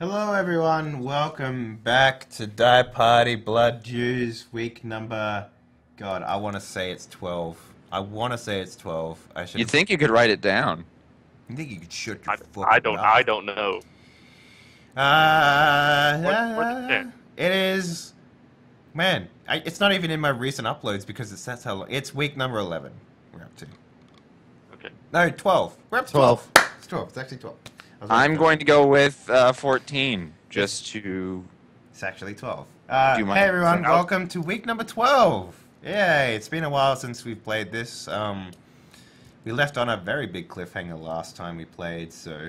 Hello everyone, welcome back to Die Party Blood Dews, week number... God, I want to say it's 12. I want to say it's 12. I should. You'd think you could write it down. You think you could shut your fucking I don't. mouth? I don't know. What's it? It is... Man, it's not even in my recent uploads because that's how long... It's week number 11 we're up to. Okay. No, 12. We're up to 12. It's 12. It's actually 12. I'm going to go with 14, just to... It's actually 12. Do my- Hey everyone, welcome to week number 12. Yay, it's been a while since we've played this. We left on a very big cliffhanger last time we played, so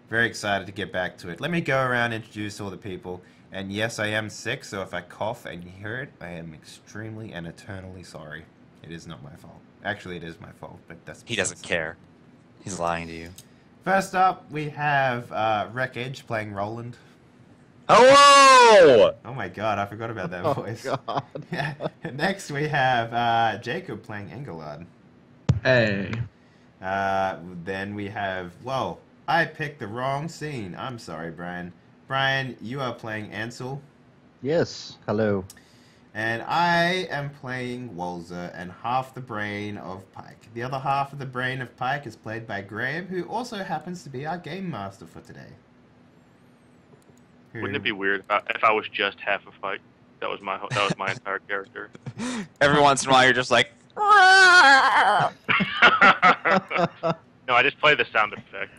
very excited to get back to it. Let me go around and introduce all the people. And yes, I am sick, so if I cough and you hear it, I am extremely and eternally sorry. It is not my fault. Actually, it is my fault, but that's... He doesn't care. He's lying to you. First up, we have Wreckage playing Roland. Hello! Oh my god, I forgot about that voice. God. Yeah. Next we have Jacob playing Engelard. Hey. Then we have, whoa, I picked the wrong scene. I'm sorry, Brian. Brian, you are playing Ansel. Yes. Hello. And I am playing Walzer and half the brain of Pike. The other half of the brain of Pike is played by Graham, who also happens to be our game master for today. Wouldn't it be weird if I was just half a fight? That was my entire character. Every once in a while, you're just like... No, I just play the sound effect.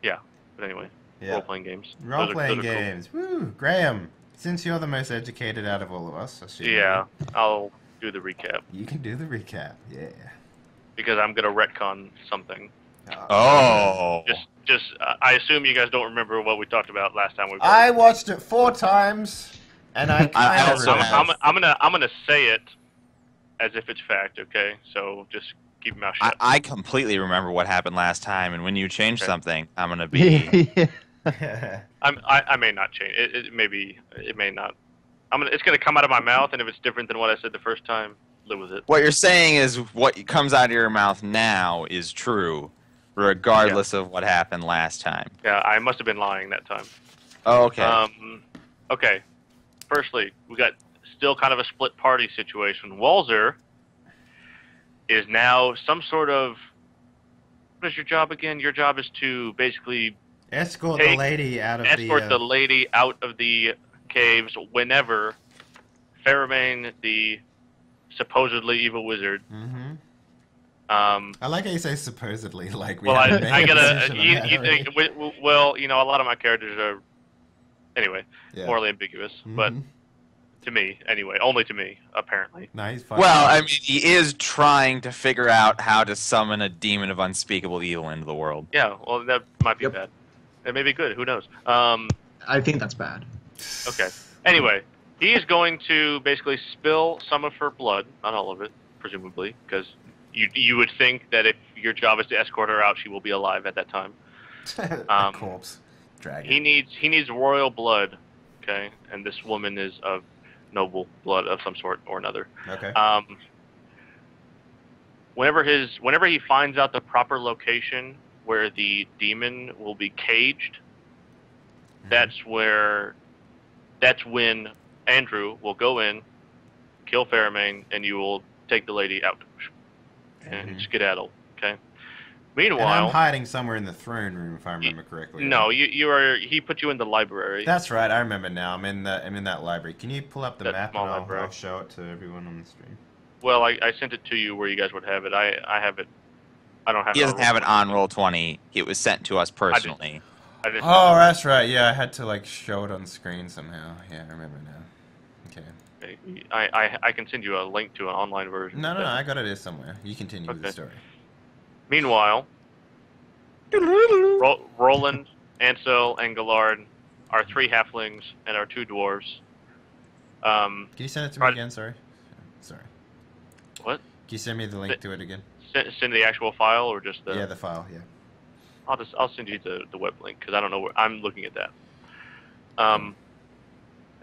Yeah, but anyway, Yeah. role-playing games. Role-playing Those are games. Woo! Graham, since you're the most educated out of all of us, Cool. Yeah, I'll do the recap you can do the recap. Yeah. because I'm gonna retcon something. Oh. I assume you guys don't remember what we talked about last time we. I watched it 4 times, and I kind of also remember. I'm gonna say it as if it's fact. Okay, so just keep your mouth shut. I completely remember what happened last time, and when you change something, I'm going to be... I may not change. It may not. It's gonna come out of my mouth, and if it's different than what I said the first time, live with it. What you're saying is what comes out of your mouth now is true, regardless of what happened last time. Yeah, I must have been lying that time. Oh, okay. Okay. Firstly, we got still kind of a split party situation. Walzer is now some sort of. What is your job again? Your job is to basically Escort the lady out of the lady out of the caves whenever Faramane, the supposedly evil wizard. Mm-hmm. I like how you say supposedly, like we well, have a I main gotta. decision on that already. Well, you know, a lot of my characters are, anyway, Yeah. morally ambiguous. But Mhm. to me, anyway, only to me, apparently. No, he's fine. Well, I mean, he is trying to figure out how to summon a demon of unspeakable evil into the world. Yeah. Well, that might be Yep. bad. It may be good. Who knows? I think that's bad. Okay. Anyway, he is going to basically spill some of her blood, not all of it, presumably, because you would think that if your job is to escort her out, she will be alive at that time. A corpse. Dragon. He needs royal blood, okay, and this woman is of noble blood of some sort or another. Okay. Whenever he finds out the proper location where the demon will be caged, that's when Andrew will go in, kill Faramane, and you will take the lady out and skedaddle. Okay. And Meanwhile, I'm hiding somewhere in the throne room, if I remember correctly. no, you are. He put you in the library. That's right. I remember now. I'm in that library. Can you pull up the That map small and library. I'll show it to everyone on the stream? Well, I sent it to you where you guys would have it. I have it. I don't have. He doesn't have it on Roll20. It was sent to us personally. I just, Oh, that's right. Yeah, I had to like show it on screen somehow. Yeah, I remember now. Okay. I can send you a link to an online version. No, I got it here somewhere. You continue with the Okay. story. Meanwhile, Roland, Ansel, and Gallard are 3 halflings and our 2 dwarves. Can you send it to me Right. again? Sorry. What? Can you send me the link to it again? Send the actual file or just the? Yeah, the file. Yeah. I'll send you the web link because I don't know where I'm looking at that.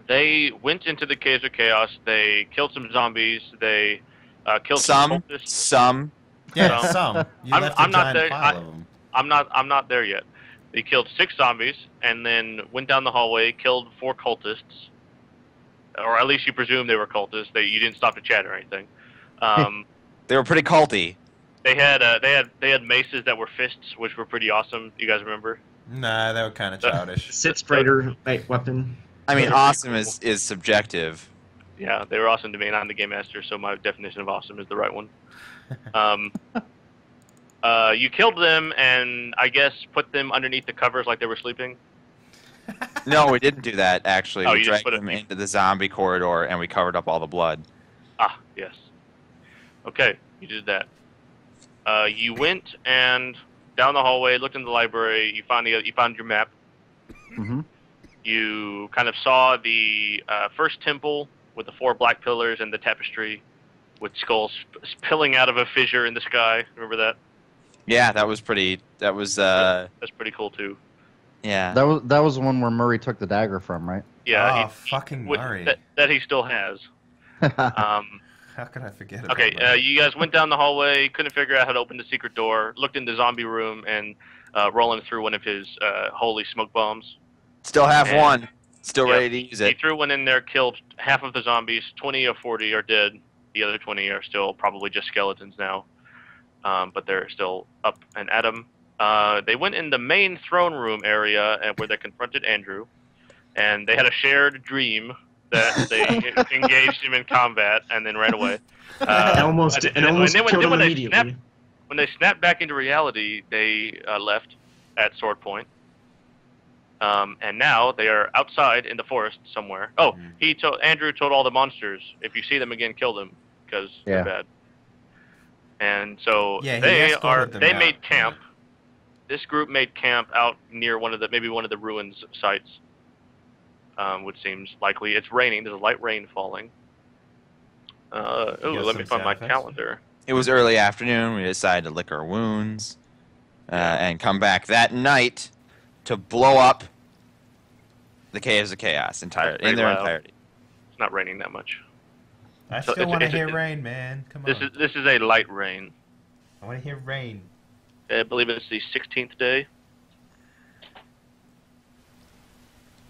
They went into the Caves of Chaos. They killed some zombies. They killed some cultists. Yeah, So, some. You I'm- left I'm a not giant there- pile of them. I'm not there yet. He killed 6 zombies, and then went down the hallway, killed 4 cultists, or at least you presume they were cultists. You didn't stop to chat or anything. They were pretty culty. They had maces that were fists, which were pretty awesome. You guys remember? Nah, they were kind of childish. Sit Sprader weapon. I mean, awesome is subjective. Yeah, they were awesome to me, and I'm the game master, so my definition of awesome is the right one. You killed them, and I guess put them underneath the covers like they were sleeping. No, we didn't do that, actually. Oh, We you just dragged put it- them into the zombie corridor, and we covered up all the blood. Ah, yes. Okay, you did that. You went and down the hallway, looked in the library. You found your map. Mm-hmm. You kind of saw the first temple with the 4 black pillars and the tapestry, with skulls spilling out of a fissure in the sky. Remember that? Yeah, that was pretty. That was. That's pretty cool too. Yeah. That was the one where Murray took the dagger from, right? Yeah. Oh, fucking Murray. That he still has. How could I forget about Okay, that? you guys went down the hallway, couldn't figure out how to open the secret door, looked in the zombie room, and Roland threw one of his holy smoke bombs. Still have And- one. Still Yep. ready to use He it. threw one in there, killed half of the zombies. 20 or 40 are dead. The other 20 are still probably just skeletons now, but they're still up and at him. They went in the main throne room area where they confronted Andrew, and they had a shared dream that they engaged him in combat and then ran away. And almost and killed him when they immediately. When they snapped back into reality, they left at sword point. And now they are outside in the forest somewhere. Oh, Andrew told all the monsters, if you see them again, kill them, because they're bad. And so Yeah, he they escorted them out. made camp. This group made camp out near maybe one of the ruins sites, which seems likely. It's raining. There's a light rain falling. got Let me some find sound my effects? calendar. It was early afternoon. We decided to lick our wounds and come back that night to blow up the Caves of Chaos in their pretty loud. entirety. It's not raining that much. I So still it's- want to it's- hear it's- rain, man. Come This on. is a light rain. I want to hear rain. I believe it's the 16th day.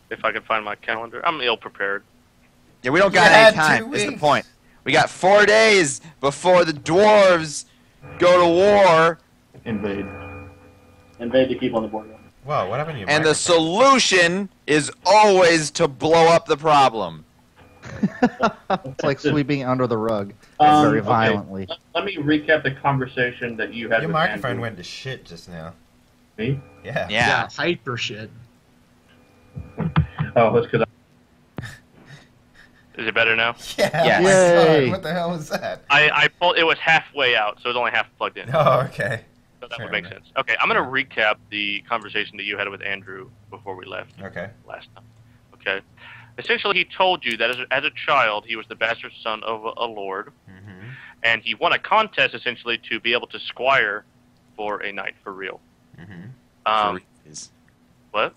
If I can find my calendar. I'm ill prepared. Yeah, we don't You got had any time. 2 That's the weeks. point. We got 4 days before the dwarves go to war, Invade. Invade to keep on the board. Whoa, what happened to your and the microphone? solution is always to blow up the problem. It's like sweeping under the rug Okay. very violently. Let me recap the conversation that you had Your with microphone Andrew. went to shit just now. Me? Yeah. Yeah. Hyper shit. Oh, that's because Is it better now? Yeah. Yes. Oh my God, Yay. what the hell was that? I pulled. It was halfway out, so it was only half plugged in. Oh, okay. So that Fair would make enough. sense. Okay, I'm going to recap the conversation that you had with Andrew before we left Okay. last time. Okay. Essentially, he told you that as a child, he was the bastard son of a lord, Mm-hmm. and he won a contest essentially to be able to squire for a knight for real. Mm-hmm. For realsies. What?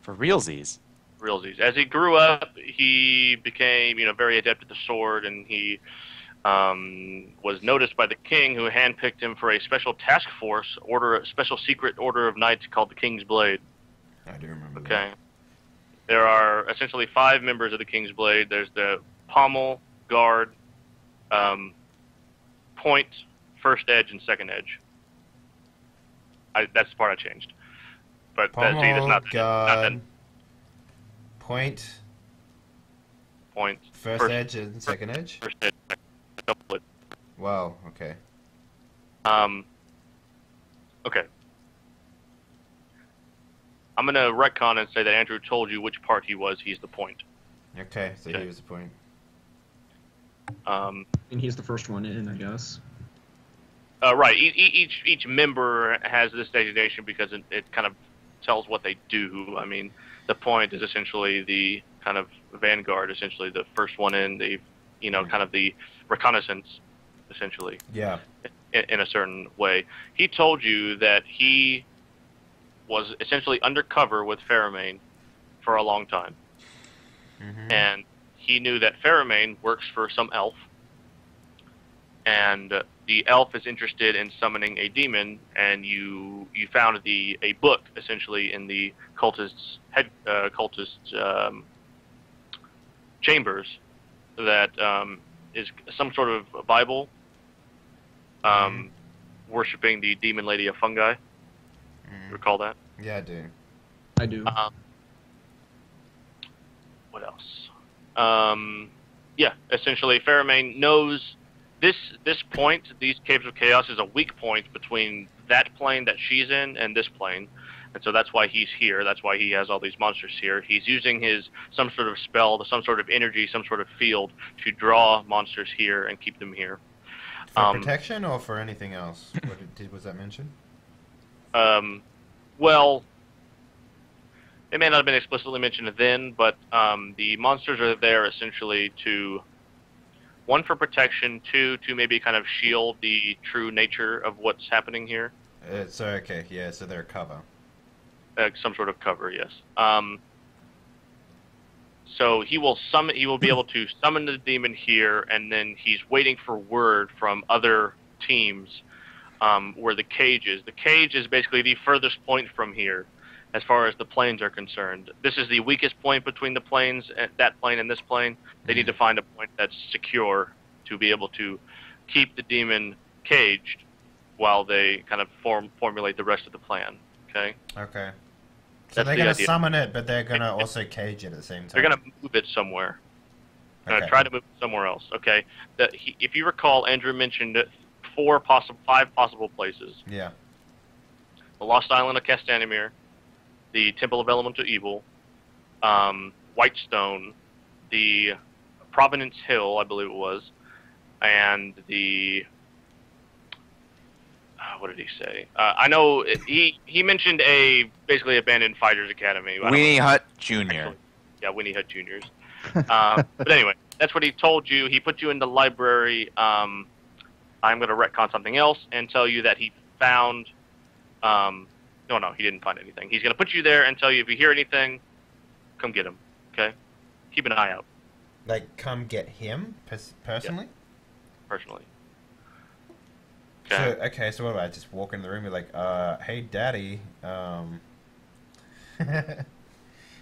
For realsies. Realsies. As he grew up, he became, very adept at the sword, and he was noticed by the king, who handpicked him for a special task force, a special secret order of knights called the King's Blade. I do remember that. Okay. There are essentially 5 members of the King's Blade. There's the pommel, guard, point, first edge, and second edge. That's the part I changed. But that's Pommel, not guard, point, point, first edge, and second edge? first edge, double it. Wow, okay. Okay. I'm going to retcon and say that Andrew told you which part he was. He's the point. Okay, so Okay. he was the point. And he's the first one in, I guess. Right. Each member has this designation because it kind of tells what they do. I mean, the point is essentially the kind of vanguard, essentially the first one in, the kind of the reconnaissance, essentially, Yeah. in a certain way. He told you that he was essentially undercover with Faramane for a long time. Mm-hmm. And he knew that Faramane works for some elf, and the elf is interested in summoning a demon, and you found a book essentially in the cultist's chambers that is some sort of a Bible, worshiping the demon lady of fungi. Recall that? Yeah, I do. I do. What else? Yeah, essentially, Faramane knows this point. These Caves of Chaos is a weak point between that plane that she's in and this plane, and so that's why he's here. That's why he has all these monsters here. He's using some sort of spell, some sort of energy, some sort of field to draw monsters here and keep them here. For protection or for anything else? Was that mentioned? Well, it may not have been explicitly mentioned then, but the monsters are there essentially to, one, for protection, two, to maybe kind of shield the true nature of what's happening here. So they're cover. Some sort of cover, yes. So he will be able to summon the demon here, and then he's waiting for word from other teams where the cage is. The cage is basically the furthest point from here, as far as the planes are concerned. This is the weakest point between the planes, that plane and this plane. They need to find a point that's secure to be able to keep the demon caged while they kind of formulate the rest of the plan. Okay? Okay. So That's they're the going to idea. summon it, but they're going to also cage it at the same time. They're going to move it somewhere. They're going to Okay. try to move it somewhere else. Okay? If you recall, Andrew mentioned 5 possible places. Yeah. The Lost Island of Castanimir, the Temple of Elemental Evil, Whitestone, the Providence Hill, I believe it was, and the... what did he say? I know he mentioned a basically abandoned fighters academy. I don't Weenie know. Hut Jr. Actually, yeah, Winnie Hut Juniors. But anyway, that's what he told you. He put you in the library. I'm going to retcon something else and tell you that he found... No, he didn't find anything. He's going to put you there and tell you if you hear anything, come get him. Okay? Keep an eye out, Like, come get him, personally? personally. Okay? So what do I just walk in the room and be like, hey, daddy,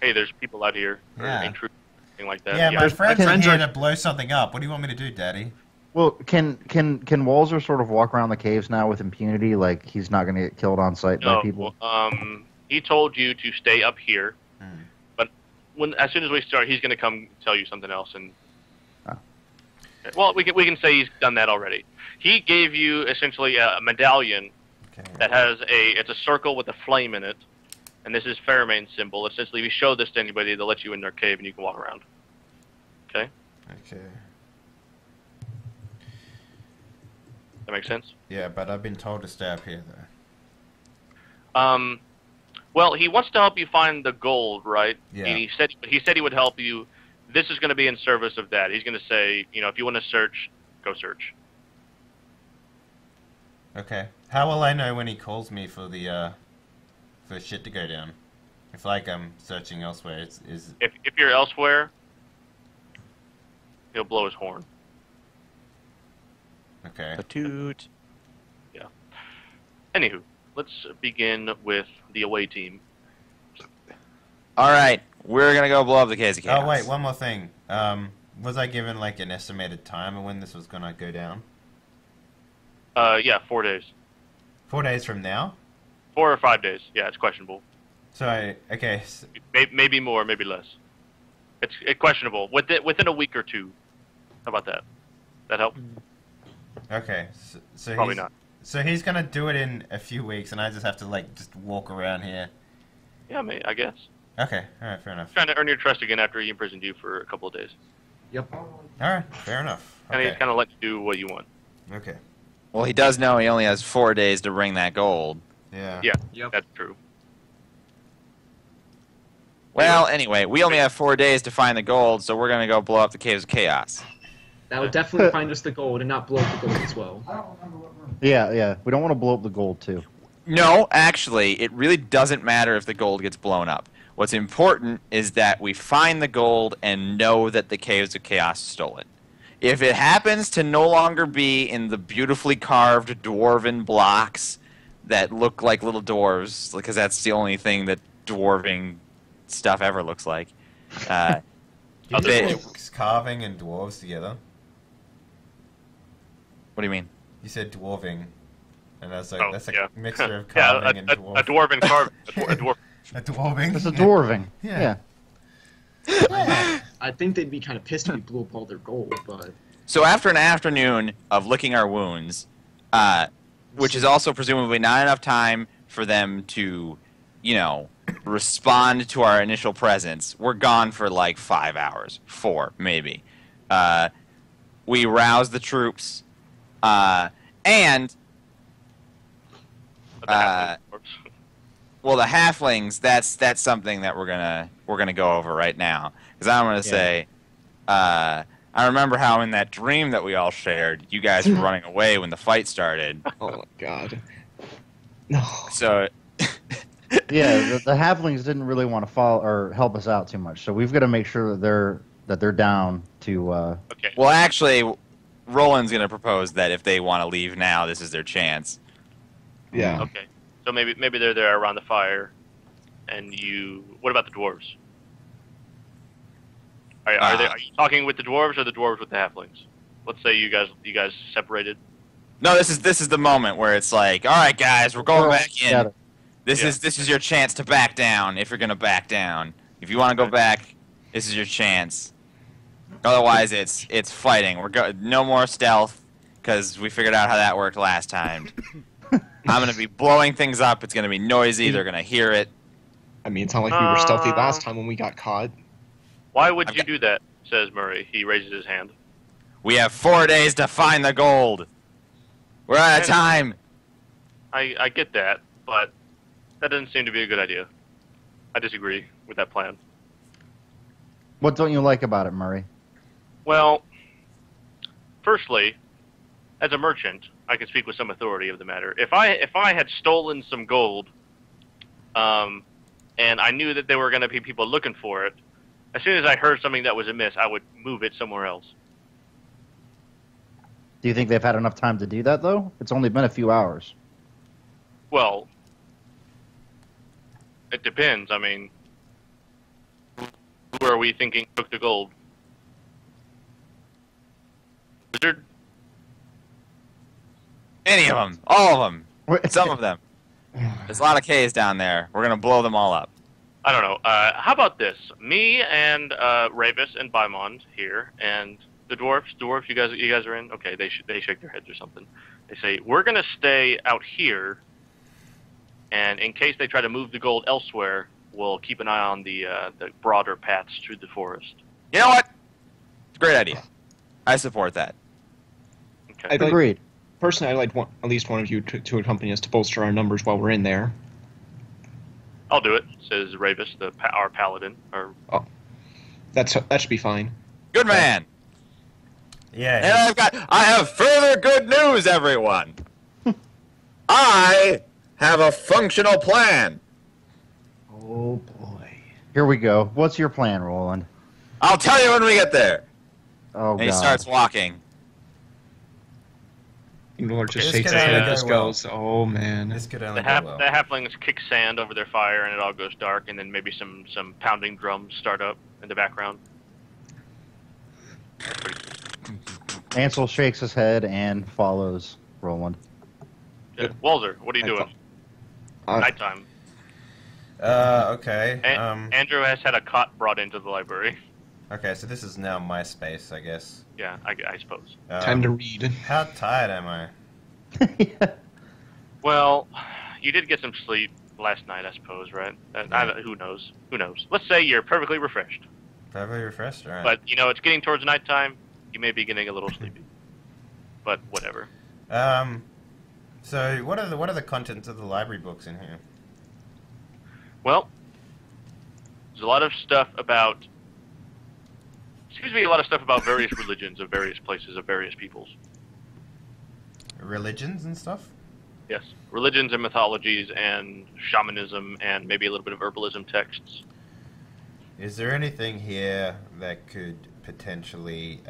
Hey, there's people out here. Or Yeah. intruders, anything like that. yeah, my friends are friends here are- to blow something up. What do you want me to do, daddy? Well, can Walzer sort of walk around the caves now with impunity? Like he's not going to get killed on sight by people? He told you to stay up here, Hmm. but as soon as we start, he's going to come tell you something else. And Oh. Okay, well, we can say he's done that already. He gave you essentially a medallion Okay. that has it's a circle with a flame in it, and this is Faramane's symbol. Essentially, if you show this to anybody, they'll let you in their cave and you can walk around. Okay, Okay. that makes sense. Yeah, but I've been told to stay up here, though. Well, he wants to help you find the gold, right? Yeah. He said he would help you. This is going to be in service of that. He's going to say, if you want to search, go search. Okay. How will I know when he calls me for the shit to go down? If I'm searching elsewhere, If you're elsewhere, he'll blow his horn. okay. Patoot. Anywho, let's begin with the away team. All right, we're gonna go blow up the Caves of Chaos. Oh wait, one more thing. Was I given like an estimated time of when this was gonna go down? Yeah, 4 days. 4 days from now. 4 or 5 days. Yeah, it's questionable. So okay. Maybe more, maybe less. It's questionable. Within a week or two. How about that? That help? Okay. So Probably he's, not. So he's gonna do it in a few weeks, and I just have to just walk around here. Yeah, I guess. Okay. All right. Fair enough. Trying to earn your trust again after he imprisoned you for a couple of days. Yep. All right. Fair enough. And Okay. he's kind of let you do what you want. Okay. Well, he does know he only has 4 days to bring that gold. Yeah. Yeah, Yep. that's true. Well, anyway, we only have 4 days to find the gold, so we're gonna go blow up the Caves of Chaos. That would definitely find us the gold and not blow up the gold as well. Yeah. We don't want to blow up the gold too. No, actually, it really doesn't matter if the gold gets blown up. What's important is that we find the gold and know that the Caves of Chaos stole it. If it happens to no longer be in the beautifully carved dwarven blocks that look like little dwarves, because that's the only thing that dwarving stuff ever looks like. Can you They- mix carving and dwarves together? What do you mean? You said dwarving, and that's like Oh, that's a yeah. mixture of Yeah, carving and a dwarf. dwarven carving. A dwarf. A dwarving. It's a dwarving. Yeah. Yeah. I think they'd be kind of pissed if we blew up all their gold, but So after an afternoon of licking our wounds, which is also presumably not enough time for them to, respond to our initial presence, we're gone for like 5 hours. 4, maybe. We rouse the troops, and But the halfling dwarves. well, the halflings. That's something that we're gonna go over right now, because I'm gonna say, I remember how in that dream that we all shared, you guys were running away when the fight started. Oh my god. No. So Yeah, the halflings didn't really want to follow or help us out too much, so we've got to make sure that they're down to. Okay. well, actually, Roland's gonna propose that if they want to leave now, this is their chance. Yeah. Okay. So maybe they're there around the fire, and you. What about the dwarves? Are you talking with the dwarves or the dwarves with the halflings? Let's say you guys separated. No, this is the moment where it's like, all right, guys, we're going back in. Together. This is your chance to back down if you're gonna back down. If you want to go back, this is your chance. Otherwise, it's fighting. No more stealth because we figured out how that worked last time. I'm gonna be blowing things up. It's gonna be noisy. They're gonna hear it. I mean, it's not like we were stealthy last time when we got caught. Why would you do that? Says Murray. He raises his hand. We have 4 days to find the gold. We're out of time. I get that, but that doesn't seem to be a good idea. I disagree with that plan. What don't you like about it, Murray? Well, firstly, as a merchant, I can speak with some authority of the matter. If I had stolen some gold, and I knew that there were going to be people looking for it, as soon as I heard something that was amiss, I would move it somewhere else. Do you think they've had enough time to do that, though? It's only been a few hours. Well, it depends. I mean, who are we thinking took the gold? Wizard? Any of them, all of them, some of them. There's a lot of K's down there. We're gonna blow them all up. I don't know. How about this? Me and Ravis and Baimond here, and the dwarves. You guys are in. Okay, they shake their heads or something. They say we're gonna stay out here, and in case they try to move the gold elsewhere, we'll keep an eye on the broader paths through the forest. You know what? It's a great idea. I support that. Okay. I'd like, Agreed. personally, I'd like at least one of you to accompany us to bolster our numbers while we're in there. I'll do it, says Ravis, our paladin. Or That should be fine. Good man. Yeah. And I have further good news, everyone. I have a functional plan. Oh boy. Here we go. What's your plan, Roland? I'll tell you when we get there. Oh, And he God. starts walking. Ignore just This shakes could his head only and just go well. goes, "Oh man." This could only the go well. halflings kick sand over their fire, and it all goes dark, and then maybe some pounding drums start up in the background. Ansel shakes his head and follows Roland. Yeah. Walzer, what are you doing? Nighttime. Okay. Andrew has had a cot brought into the library. Okay, so this is now my space, I guess. Yeah, I suppose. Time to read. How tired am I? Well, you did get some sleep last night, I suppose, right? Who knows? Who knows? Let's say you're perfectly refreshed. Perfectly refreshed, alright. But, it's getting towards nighttime. You may be getting a little sleepy. But whatever. So what are the contents of the library books in here? Well, there's a lot of stuff about... Seems to be a lot of stuff about various religions of various places, of various peoples. Religions and stuff? Yes. Religions and mythologies and shamanism and maybe a little bit of herbalism texts. Is there anything here that could potentially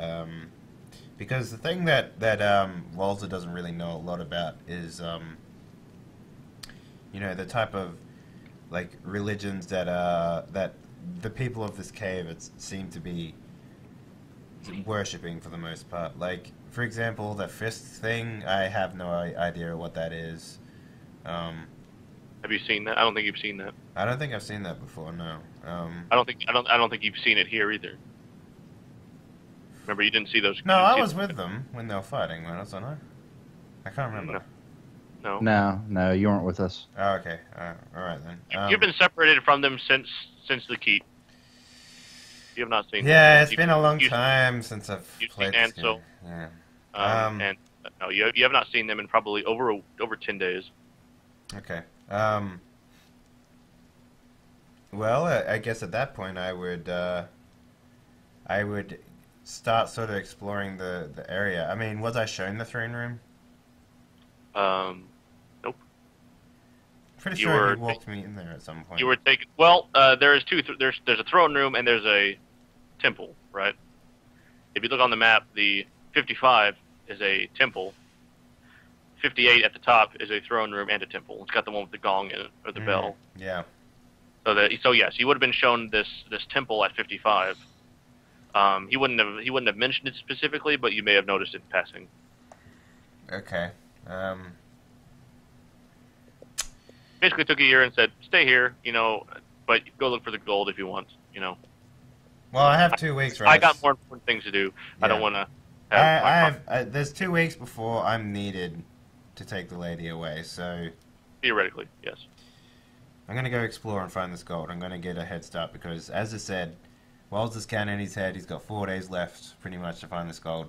Because the thing that Walzer doesn't really know a lot about is the type of like religions that the people of this cave seem to be worshipping for the most part. Like, for example, the fist thing, I have no idea what that is. Have you seen that? I don't think you've seen that. I don't think I've seen that before. No. I don't think you've seen it here either. Remember, you didn't see those. No, I was with them when they were fighting, wasn't I? I can't remember. No. No, you weren't with us. Oh, okay. All right then. You've been separated from them since the keep. You have not seen. Yeah, them. it's been a long time since I've played this game. Ansel. Yeah. And no, you have not seen them in probably over 10 days. Okay. Well, I guess at that point I would start sort of exploring the area. I mean, was I shown the throne room? Nope. Pretty sure he walked me in there at some point. You were taken. Well, there's a throne room and there's a temple, right? If you look on the map, the 55 is a temple. 58 at the top is a throne room and a temple. It's got the one with the gong in it, or the bell. Yeah. So yes, you would have been shown this temple at 55. He wouldn't have mentioned it specifically, but you may have noticed it in passing. Okay. Basically took a year and said, stay here, but go look for the gold if you want, Well, I have 2 weeks, right? I got more important things to do. Yeah. I don't want to have... there's 2 weeks before I'm needed to take the lady away, so... Theoretically, yes. I'm going to go explore and find this gold. I'm going to get a head start because, as I said, Walzer's counting in his head. He's got 4 days left, pretty much, to find this gold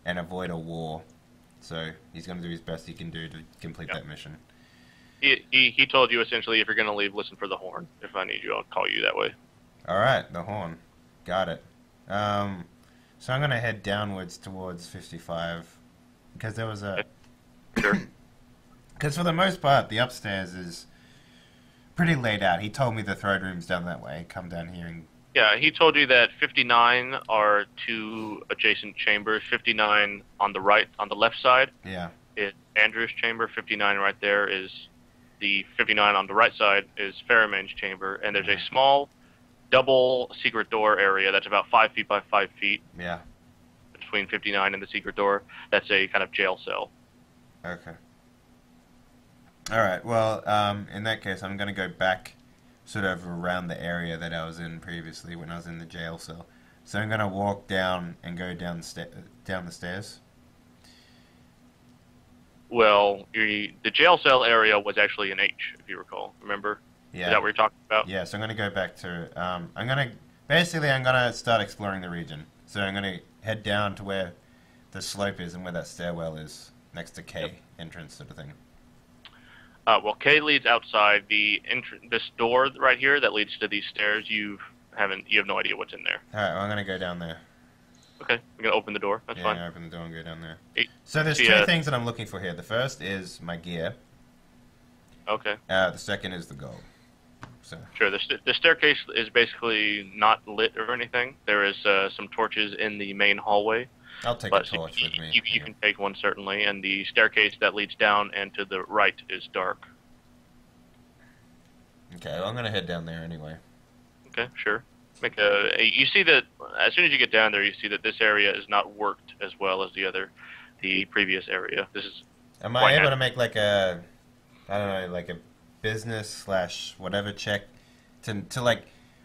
and avoid a war. So he's going to do his best he can do to complete that mission. He told you, essentially, if you're going to leave, listen for the horn. If I need you, I'll call you that way. All right, the horn. Got it. So I'm going to head downwards towards 55 because there was a... Sure. Because for the most part, the upstairs is pretty laid out. He told me the throne room's down that way. Come down here and... Yeah, he told you that 59 are 2 adjacent chambers. 59 on the right, on the left side. Yeah. Is Andrew's chamber. 59 right there is the 59 on the right side is Ferriman's chamber, and there's a small double secret door area that's about 5 feet by 5 feet. Yeah. Between 59 and the secret door. That's a kind of jail cell. Okay. All right. Well, in that case, I'm going to go back sort of around the area that I was in previously when I was in the jail cell. So I'm going to walk down and go down the stairs. Well, the jail cell area was actually an H, if you recall. Remember? Yeah. Is that what you're talking about? Yeah, so I'm going to go back to... I'm going to start exploring the region. So I'm going to head down to where the slope is and where that stairwell is, next to K entrance sort of thing. Well, K leads outside. This door right here that leads to these stairs, you have no idea what's in there. All right, well, I'm going to go down there. Okay, I'm going to open the door. That's fine. Yeah, open the door and go down there. It, So there's 2 things that I'm looking for here. The first is my gear. Okay. The second is the gold. So. Sure. The staircase is basically not lit or anything. There is some torches in the main hallway. I'll take a torch with me. You can take one, certainly. And the staircase that leads down and to the right is dark. Okay, well, I'm going to head down there anyway. Okay, sure. You see that as soon as you get down there, you see that this area is not worked as well as the previous area. This is. Am I able to make like a, I don't know, like a business / whatever check to like,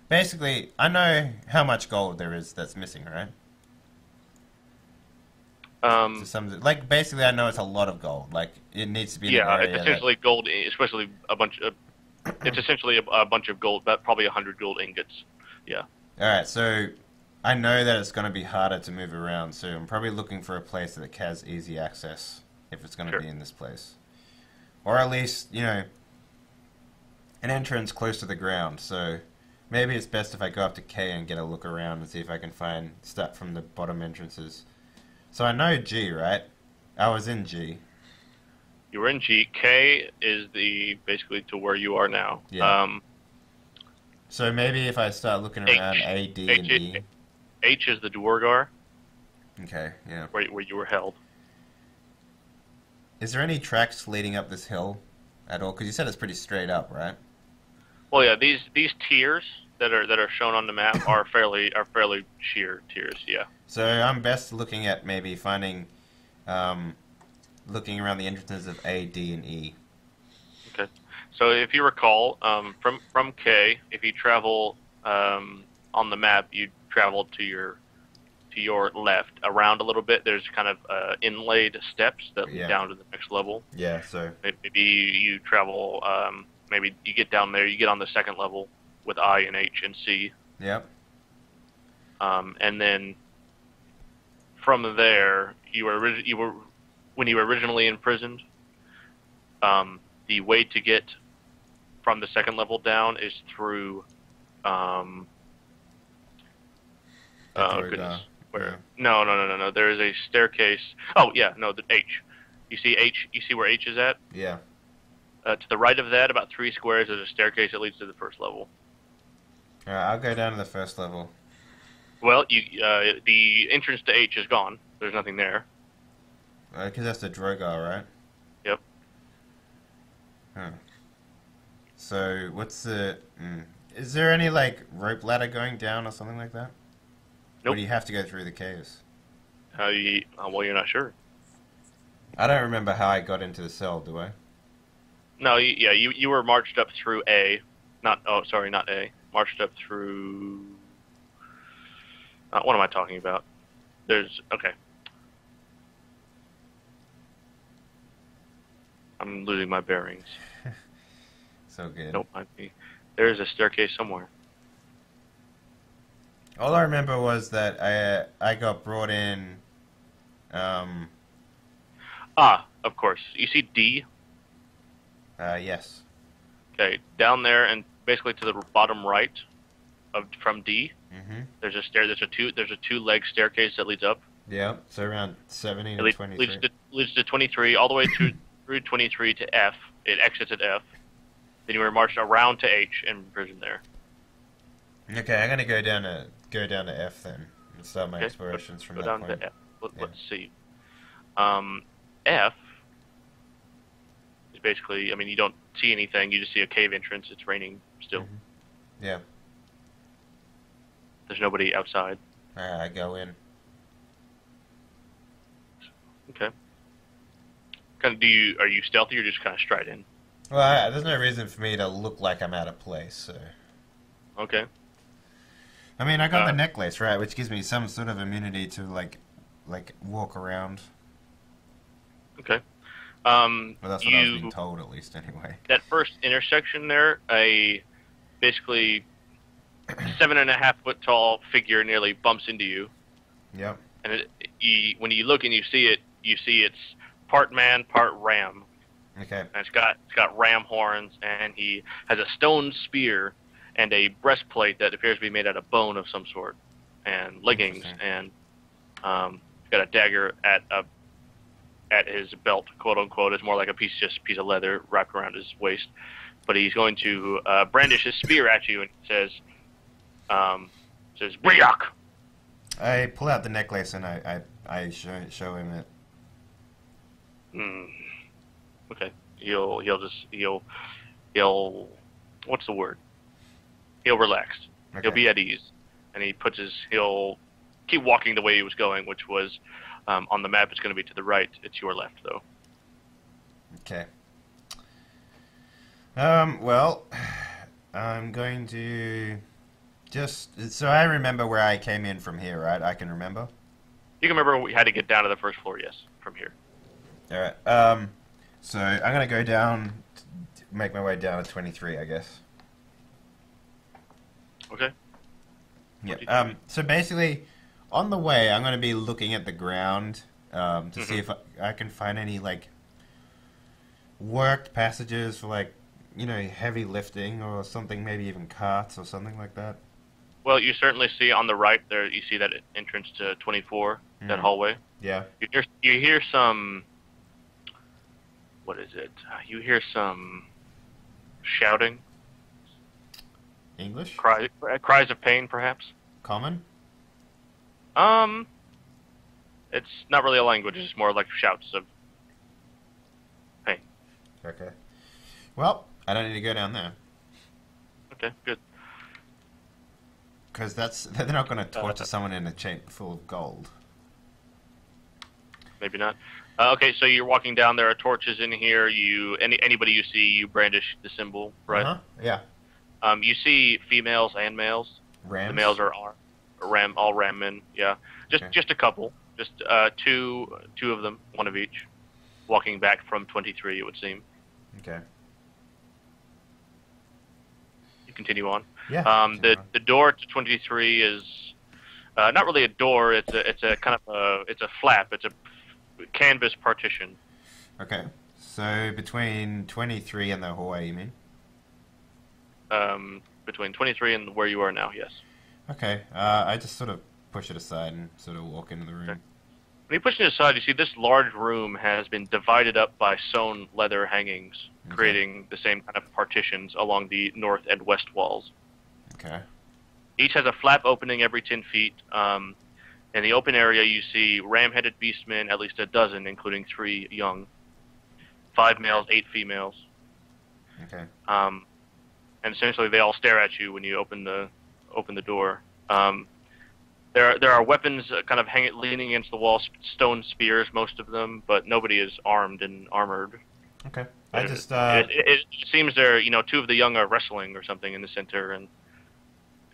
basically, I know how much gold there is that's missing, right? To some, like, basically, I know it's a lot of gold. Like, it needs to be. Yeah, it's essentially gold, especially a bunch of. It's essentially a bunch of gold, but probably 100 gold ingots. Yeah. All right, so I know that it's going to be harder to move around, so I'm probably looking for a place that has easy access if it's going to be in this place, or at least an entrance close to the ground. So maybe it's best if I go up to K and get a look around and see if I can find stuff from the bottom entrances. So I know G, right? I was in G. You were in G. K is basically to where you are now. Yeah. So maybe if I start looking around A, D, and E. H is the Dwargar. Okay, yeah. where you were held. Is there any tracks leading up this hill at all? Because you said it's pretty straight up, right? Well, yeah, these tiers that are shown on the map are fairly sheer tiers. Yeah. So I'm best looking at maybe finding, looking around the entrances of A, D, and E. Okay. So if you recall, from K, if you travel on the map, you travel to your left around a little bit. There's kind of inlaid steps that lead down to the next level. Yeah. So Maybe you travel. Maybe you get down there. You get on the second level with I and H and C. yep. And then from there, you were when you were originally imprisoned. The way to get from the second level down is through. Goodness. Where? Yeah. No. There is a staircase. Oh yeah, no, the H. You see H. You see where H is at? Yeah. To the right of that, about 3 squares, there's a staircase that leads to the first level. All right, I'll go down to the first level. Well, the entrance to H is gone. There's nothing there. Because that's the Drogar, right? Yep. Huh. So what's the? Is there any like rope ladder going down or something like that? Nope. Or do you have to go through the caves? Well, you're not sure. I don't remember how I got into the cell, do I? No, you were marched up through A. Not A. Marched up through... what am I talking about? Okay. I'm losing my bearings. So good. Don't mind me. There is a staircase somewhere. All I remember was that I got brought in. Of course. You see D? Yes. Okay, down there and basically to the bottom right from D. Mm-hmm. There's a two-leg staircase that leads up. Yeah. So around 17 It and 23. leads to 23 all the way through 23 to F. It exits at F. Then you were marched around to H and imprisoned there. Okay, I'm gonna go down to F then and start my Okay, explorations from go that down point. to F. Yeah. Let's see. F is basically, I mean, you don't see anything. You just see a cave entrance. It's raining still. Mm-hmm. Yeah. There's nobody outside. Alright, I go in. Okay. Are you stealthy or just kind of stride in? Well, there's no reason for me to look like I'm out of place, so... Okay. I mean, I got the necklace, right, which gives me some sort of immunity to, like walk around. Okay. Well, that's what I was being told, at least, anyway. That first intersection there, a basically 7.5 foot tall figure nearly bumps into you. Yep. And when you look and you see it's part man, part ram. Okay. And it's got ram horns, and he has a stone spear and a breastplate that appears to be made out of bone of some sort, and leggings, and he's got a dagger at his belt, quote unquote. It's more like a piece of leather wrapped around his waist. But he's going to brandish his spear at you and says "Briak." I pull out the necklace and I show him it. Okay. He'll what's the word? He'll relax. Okay. He'll be at ease, and he'll keep walking the way he was going, which was on the map. It's going to be to the right. It's your left, though. Okay. Well, I'm going to so I remember where I came in from here, right? I can remember. You can remember we had to get down to the first floor. Yes, from here. All right. So I'm gonna go down, make my way down to 23, I guess. Okay. Yeah. So basically, on the way, I'm going to be looking at the ground to see if I can find any like worked passages for like heavy lifting or something, maybe even carts or something like that. Well, you certainly see on the right there. You see that entrance to 24, that hallway. Yeah. You hear some. What is it? You hear some shouting. English? Cries of pain, perhaps. Common? It's not really a language. It's more like shouts of pain. Okay. Well, I don't need to go down there. Okay, good. Because they're not going to torture someone in a chamber full of gold. Maybe not. Okay, so you're walking down. There are torches in here. Anybody you see, you brandish the symbol, right? Uh-huh. Yeah. You see females and males. Rams? The males are all ram men. Yeah, just a couple. Just two of them, one of each, walking back from 23. It would seem. Okay. You continue on. Yeah. The door to 23 is not really a door. It's a kind of it's a flap. It's a canvas partition. Okay. So between 23 and the hallway, you mean? Between 23 and where you are now, yes. Okay. I just sort of push it aside and sort of walk into the room. Okay. When you push it aside, you see this large room has been divided up by sewn leather hangings, creating the same kind of partitions along the north and west walls. Okay. Each has a flap opening every 10 feet. In the open area, you see ram-headed beastmen, at least a dozen, including 3 young, 5 males, 8 females. Okay. And essentially, they all stare at you when you open the door. There are weapons kind of leaning against the wall, stone spears, most of them, but nobody is armed and armored. Okay. I just It seems they're 2 of the young are wrestling or something in the center,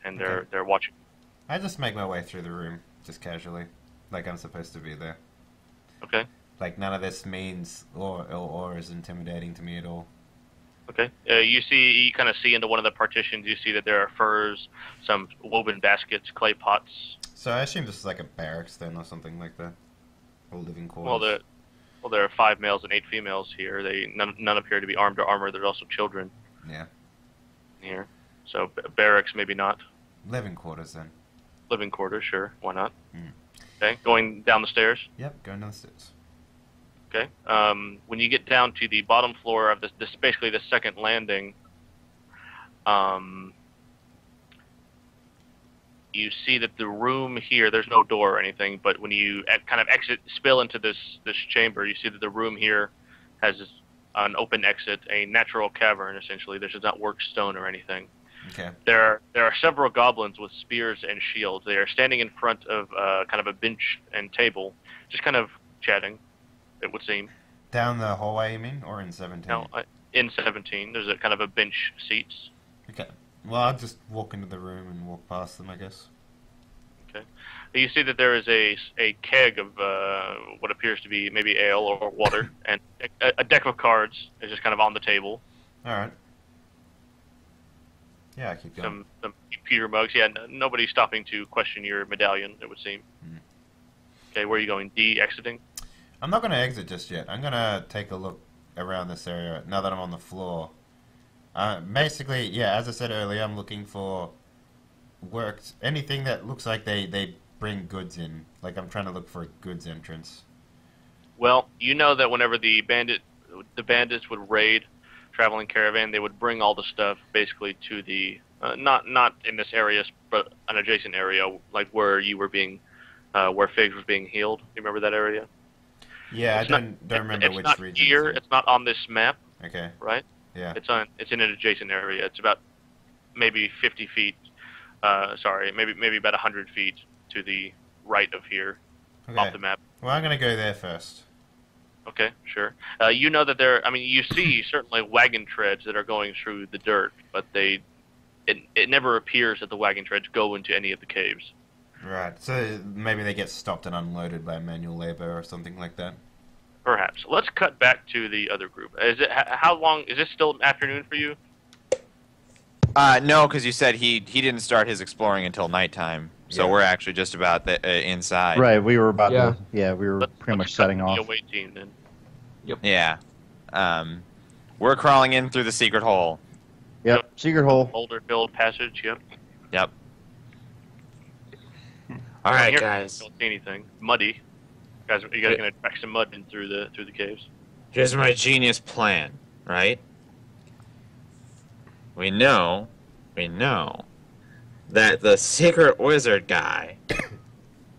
and they're watching. I just make my way through the room, just casually, like I'm supposed to be there. Okay. Like none of this means or is intimidating to me at all. Okay. You kind of see into one of the partitions. You see that there are furs, some woven baskets, clay pots. So I assume this is like a barracks then, or something like that, or living quarters. Well, there are 5 males and 8 females here. None appear to be armed or armored. There's also children. Yeah. Here. So barracks, maybe not. Living quarters then. Living quarters, sure. Why not? Mm. Okay. Going down the stairs. Yep. Going downstairs. Okay. When you get down to the bottom floor of this basically the second landing, you see that the room here, there's no door or anything, but when you kind of spill into this chamber, you see that the room here has an open exit, a natural cavern, essentially. This does not work stone or anything. Okay. There are several goblins with spears and shields. They are standing in front of kind of a bench and table, just kind of chatting, it would seem. Down the hallway, you mean, or in 17? No, in 17, there's a kind of a bench seats. Okay. Well, I'll just walk into the room and walk past them, I guess. Okay. You see that there is a keg of what appears to be maybe ale or water, and a deck of cards is just kind of on the table. All right. Yeah, I keep going. Some pewter mugs. Yeah, nobody's stopping to question your medallion, it would seem. Mm. Okay, where are you going? D, exiting? I'm not going to exit just yet. I'm going to take a look around this area now that I'm on the floor. Basically, yeah, as I said earlier, I'm looking for anything that looks like they bring goods in. Like I'm trying to look for a goods entrance. Well, you know that whenever the bandits would raid traveling caravan, they would bring all the stuff basically to the not in this area, but an adjacent area, like where you were being, where Figs was being healed. You remember that area? Yeah, It's I don't remember which not region. here. It's not on this map, Okay. right? Yeah. It's in an adjacent area. It's about maybe 50 feet. Maybe about 100 feet to the right of here, Okay. off the map. Well, I'm going to go there first. Okay, sure. You know that you see certainly wagon treads that are going through the dirt, but it never appears that the wagon treads go into any of the caves. Right. So maybe they get stopped and unloaded by manual labor or something like that. Perhaps. Let's cut back to the other group. How long is this still afternoon for you? No, because you said he didn't start his exploring until nighttime, so Yeah. we're actually just about inside. Right, we were about Yeah. to. Yeah, we were pretty much Let's cut setting to off. the away team then. Yeah. We're crawling in through the secret hole. Yep, secret hole. Boulder-filled passage. Yep. Yep. All right, Here, guys. Don't see anything. Muddy. You guys gonna track some mud in through the caves? Here's my genius plan, right? We know that the secret wizard guy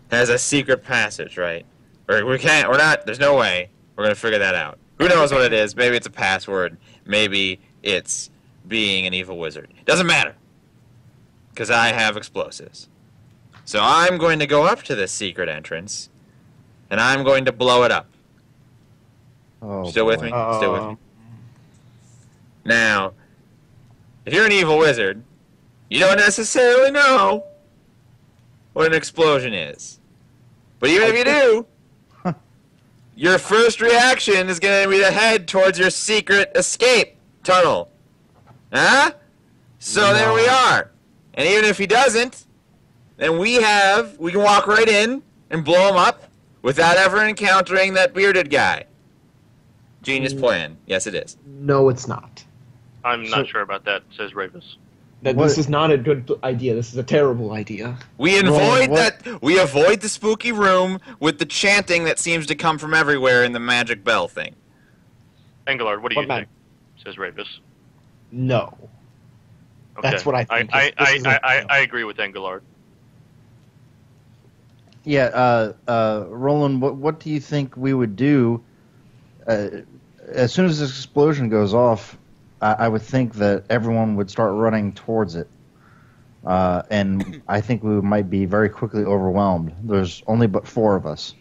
has a secret passage, right? Or we can't. We're not. There's no way. We're gonna figure that out. Who knows what it is? Maybe it's a password. Maybe it's being an evil wizard. Doesn't matter. Because I have explosives. So I'm going to go up to this secret entrance, and I'm going to blow it up. Oh, Still with boy. me? Still with me? Now, if you're an evil wizard, you don't necessarily know what an explosion is. But even if you do, your first reaction is going to be to head towards your secret escape tunnel. Huh? So there we are. And even if he doesn't, then we can walk right in and blow him up without ever encountering that bearded guy. Genius plan. Yes, it is. No, it's not. I'm not sure about that, says Ravis. This is not a good idea. This is a terrible idea. We avoid the spooky room with the chanting that seems to come from everywhere in the magic bell thing. Engelard, what do you think? Says Ravis. No. Okay. That's what I think. I agree with Engelard. Yeah, Roland, what do you think we would do as soon as this explosion goes off? I would think that everyone would start running towards it, and I think we might be very quickly overwhelmed. There's only but 4 of us.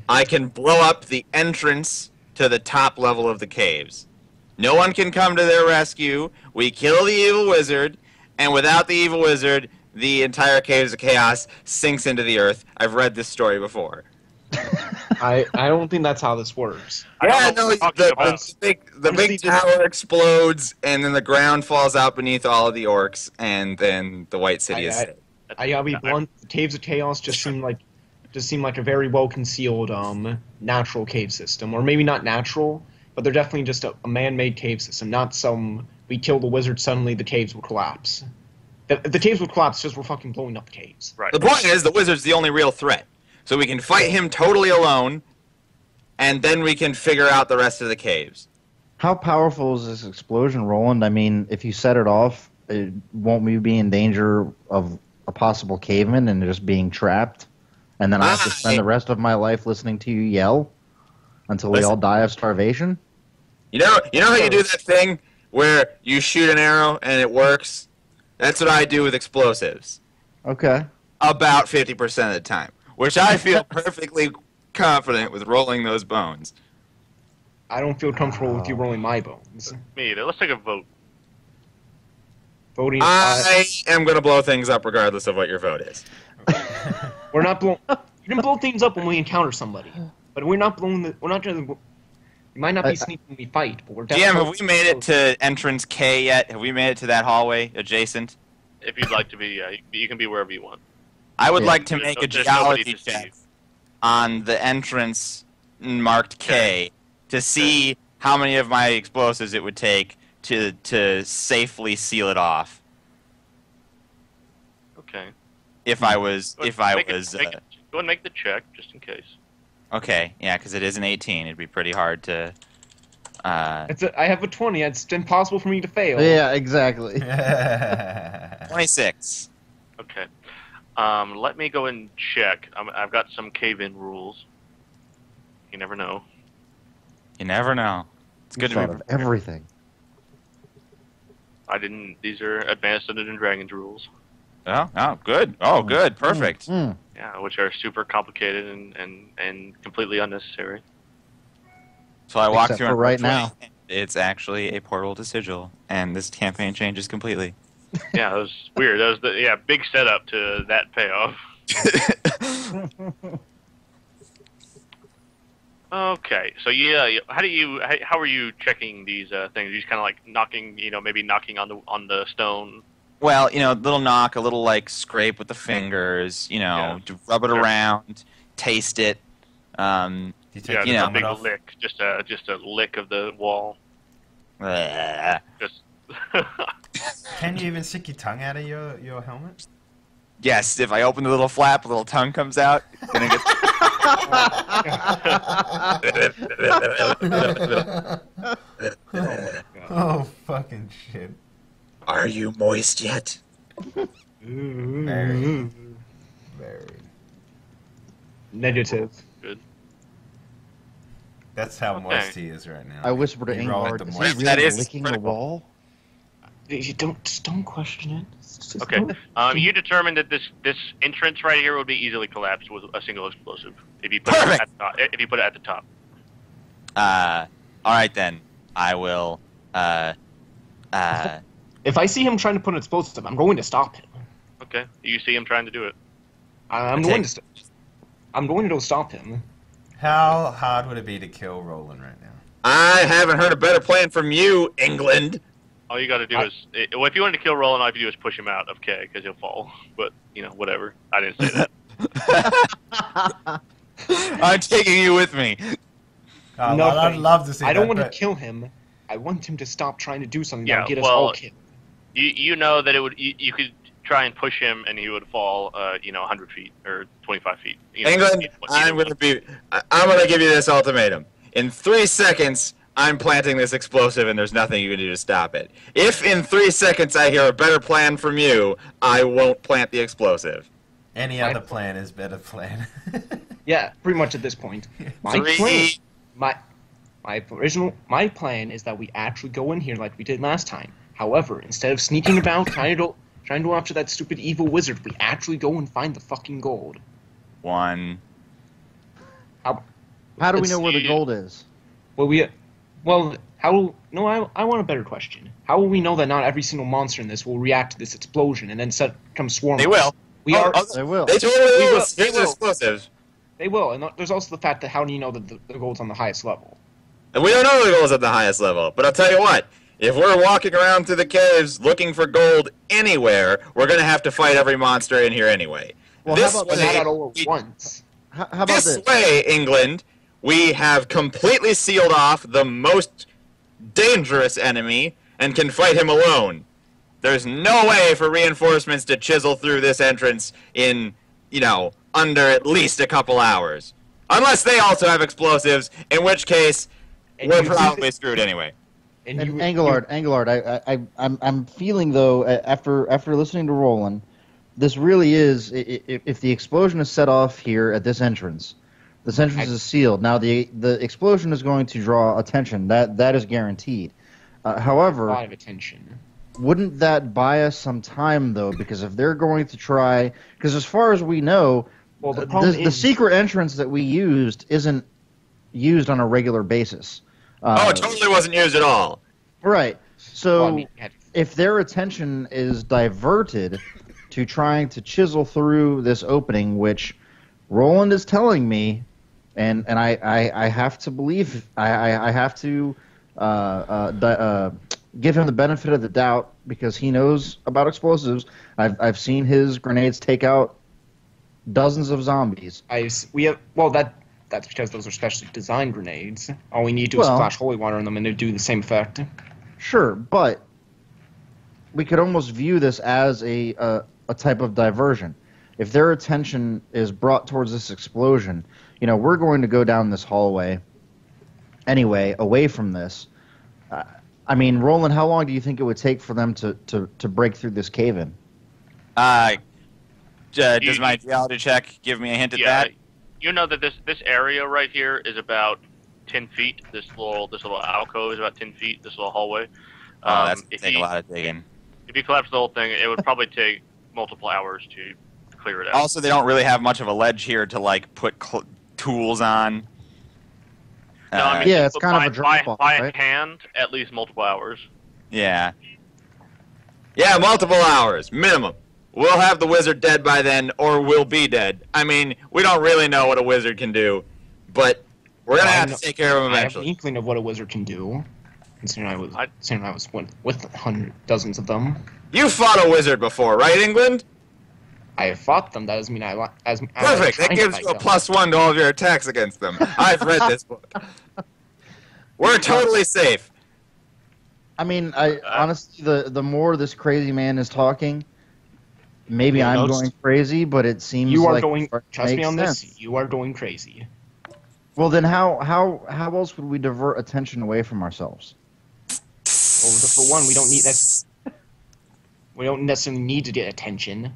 I can blow up the entrance to the top level of the caves. No one can come to their rescue. We kill the evil wizard, and without the evil wizard, the entire Caves of Chaos sinks into the earth. I've read this story before. I don't think that's how this works. Yeah, no, the big tower explodes, and then the ground falls out beneath all of the orcs, and then the White City is saved. I gotta be blunt. The Caves of Chaos just seem like a very well concealed natural cave system, or maybe not natural, but they're definitely just a man-made cave system. Not some we kill the wizard suddenly the caves will collapse. The caves would collapse just we're fucking blowing up the caves. Right. The point is the wizard's the only real threat, so we can fight him totally alone, and then we can figure out the rest of the caves. How powerful is this explosion, Roland? I mean, if you set it off, won't we be in danger of a possible caveman and just being trapped? And then I have to spend the rest of my life listening to you yell until we all die of starvation? You know how you do that thing where you shoot an arrow and it works? That's what I do with explosives. Okay. About 50% of the time, which I feel perfectly confident with rolling those bones. I don't feel comfortable with you rolling my bones. Me either. Let's take a vote. Voting. I am going to blow things up regardless of what your vote is. We're not blowing. You can blow things up when we encounter somebody, but we're not blowing. We're not doing. We might not be sneaky when we fight, but we're definitely. GM, have we made it to entrance K yet? Have we made it to that hallway adjacent? If you'd like to be, you can be wherever you want. I would like to make a There's nobody geology to see check you. on the entrance marked K to see how many of my explosives it would take to safely seal it off. Okay. If I was, Go ahead and make the check, just in case. okay, yeah, because it is an 18. It'd be pretty hard to. I have a 20. It's impossible for me to fail. Yeah, exactly. 26. Okay. Let me go and check. I've got some cave-in rules. You never know. You never know. It's good to Thought be of everything. I didn't. These are Advanced Dungeons and Dragons rules. Oh, good. Oh, good. Perfect. Yeah, which are super complicated and completely unnecessary. So I walk Except through for and right now. It's actually a portal to Sigil, and this campaign changes completely. Yeah, that was weird. That was big setup to that payoff. Okay, so how are you checking these things? You just kind of like knocking, maybe knocking on the stone. Well, little knock, a little like scrape with the fingers, to rub it around, taste it. Just a big lick, just a lick of the wall. Just. Can you even stick your tongue out of your helmet? Yes, if I open the little flap, a little tongue comes out. Then it gets... Oh, fucking shit. Are you moist yet? Very. Very. Negative. good. That's how Okay. moist he is right now. I whisper to He rolled Ingvar, the is moist. he That really is licking the critical. wall? You don't question it. Just Okay. don't- You determined that this entrance right here would be easily collapsed with a single explosive if you put it Perfect. at the top. If you put it at the top. All right then. I will. If I see him trying to put an explosive, I'm going to stop him. Okay. You see him trying to do it. I'm going to. I'm going to go stop him. How hard would it be to kill Roland right now? I haven't heard a better plan from you, England. All you got to do is, well, if you wanted to kill Roland, all you have to do is push him out of K because he'll fall. But whatever. I didn't say that. I'm taking you with me. Oh, No, well, I'd thank- love to see I don't that, want to but- kill him. I want him to stop trying to do something Yeah, that'll get us well, all killed. You know that it would. You could try and push him, and he would fall. 100 feet or 25 feet. England, I'm going to give you this ultimatum. In 3 seconds, I'm planting this explosive, and there's nothing you can do to stop it. If in 3 seconds I hear a better plan from you, I won't plant the explosive. Any other plan is better plan. Yeah, pretty much at this point. My 3, plan, my plan is that we actually go in here like we did last time. However, instead of sneaking about trying to go after that stupid evil wizard, we actually go and find the fucking gold. 1. How do we know where the see. gold is? I want a better question. How will we know that not every single monster in this will react to this explosion and then come swarm? They us? will. We are. They will. They totally We will. will. Here's They the will. explosive. They will, and there's also the fact that how do you know that the gold's on the highest level? And we don't know the gold's at the highest level. But I'll tell you what. If we're walking around through the caves looking for gold anywhere, we're going to have to fight every monster in here anyway. Well, this how about But way, not at all at once. How about this this? way, England, we have completely sealed off the most dangerous enemy and can fight him alone. There's no way for reinforcements to chisel through this entrance in, under at least a couple hours. Unless they also have explosives, in which case, And we're you- probably screwed anyway. And Anglard, I'm feeling though after listening to Roland, this really is if the explosion is set off here at this entrance is sealed. Now the explosion is going to draw attention. That is guaranteed. a However, lot of attention. wouldn't that buy us some time though? Because if they're going to try, because as far as we know, Well, the problem the is secret entrance that we used isn't used on a regular basis. It totally wasn't used at all. Right. So well, I mean, if their attention is diverted to trying to chisel through this opening, which Roland is telling me, and I have to believe, I have to give him the benefit of the doubt because he knows about explosives. I've seen his grenades take out dozens of zombies. that's because those are specially designed grenades. All we need to do is Well- splash holy water on them, and they do the same effect. Sure, but we could almost view this as a type of diversion. If their attention is brought towards this explosion, we're going to go down this hallway anyway, away from this. Roland, how long do you think it would take for them to break through this cave-in? Does my geology check give me a hint at that? You know that this area right here is about 10 feet. This little alcove is about 10 feet. This little hallway. Oh, that's if take a lot of digging. If you collapse the whole thing, it would probably take multiple hours to clear it out. Also, they don't really have much of a ledge here to put tools on. No, I mean, Yeah, it's kind of a by drop-off, by right? hand, at least multiple hours. Yeah. Yeah, multiple hours, minimum. We'll have the wizard dead by then, or we'll be dead. We don't really know what a wizard can do, but we're going to have to take care of him I have an eventually. inkling of what a wizard can do. Considering I was with dozens of them. You fought a wizard before, right, England? I have fought them. That doesn't mean I Perfect. That gives you a +1 to all of your attacks against them. I've read this book. We're totally safe. Honestly, the more this crazy man is talking, maybe Yeah, I'm those- going crazy, but it seems You are like going. it Trust me makes on sense. this. You are going crazy. Well, then how else would we divert attention away from ourselves? Well, for one, we don't need that. We don't necessarily need to get attention.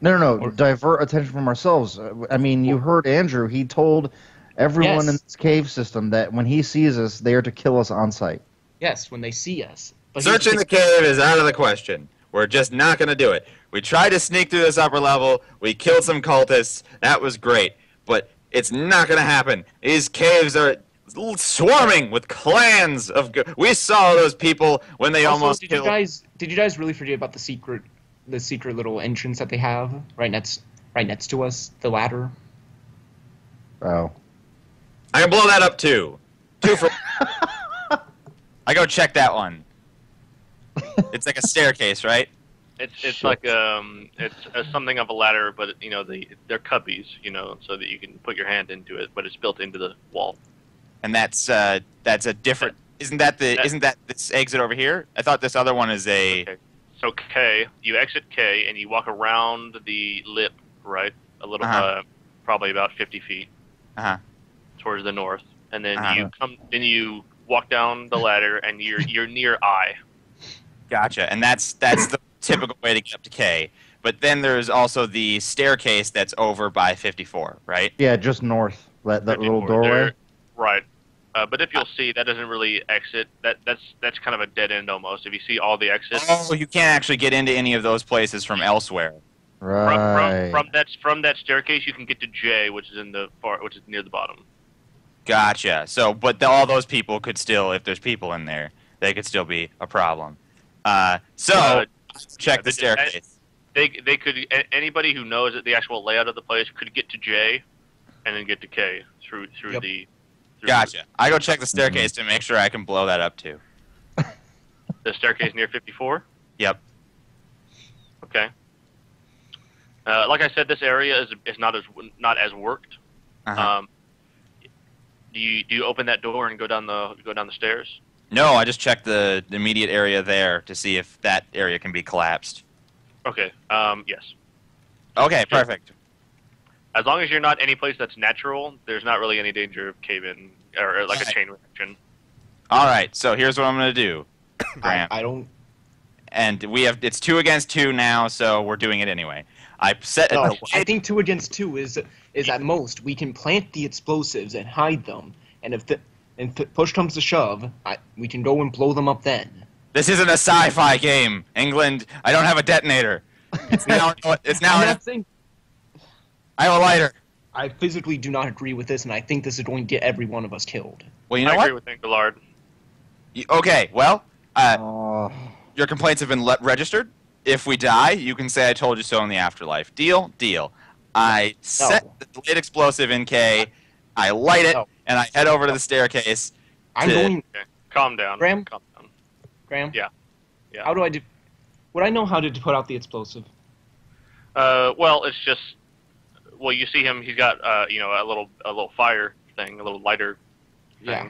No. Divert attention from ourselves. I mean, you heard Andrew. He told everyone in this cave system that when he sees us, they are to kill us on sight. Yes, when they see us. But Searching the cave is out of the question. We're just not going to do it. We tried to sneak through this upper level. We killed some cultists. That was great. But it's not going to happen. These caves are swarming with clans of... We saw those people when they also, almost did killed... you guys really forget about the secret little entrance that they have right next to us, the ladder? Oh. I can blow that up too. 2 for... I go check that one. It's like a staircase, right? It's like it's something of a ladder, but you know they're cubbies, you know, so that you can put your hand into it, but it's built into the wall. And that's a different. Isn't that this exit over here? I thought this other one is a. Okay. So K, you exit K and you walk around the lip, right? A little, probably about 50 feet towards the north, and then you walk down the ladder and you're near I. Gotcha, and that's the typical way to get up to K. But then there's also the staircase that's over by 54, right? Yeah, just north. That little doorway. Right. But if you'll see, that doesn't really exit. That's kind of a dead end almost. If you see all the exits. Oh, you can't actually get into any of those places from elsewhere. Right. From that staircase, you can get to J, which is near the bottom. Gotcha. So, but all those people could still, if there's people in there, they could still be a problem. Check the staircase. They could, anybody who knows the actual layout of the place could get to J, and then get to K through the. Gotcha. I go check the staircase to make sure I can blow that up too. The staircase near 54. Yep. Okay. Like I said, this area is not as worked. Do you open that door and go down the stairs? No, I just checked the immediate area there to see if that area can be collapsed. Okay. Yes. Okay, perfect. As long as you're not any place that's natural, there's not really any danger of cave-in or like a chain reaction. All right. So here's what I'm gonna do, Graham. I don't. And it's 2 against 2 now, so we're doing it anyway. I think 2 against 2 is at most we can plant the explosives and hide them, and if push comes to shove, we can go and blow them up then. This isn't a sci-fi game, England. I don't have a detonator. It's now. I have a lighter. I physically do not agree with this, and I think this is going to get every one of us killed. Well, you know I what? agree with Engelard. Okay. Well, your complaints have been registered. If we die, you can say I told you so in the afterlife. Deal? Deal. I set the delayed explosive in K, I light it, and I head over to the staircase. Okay. Calm down. Graham? Calm down. Graham? Yeah. How do I do... Would I know how to put out the explosive? Well, it's just... Well, you see him, he's got, a little fire thing, a little lighter thing. Yeah.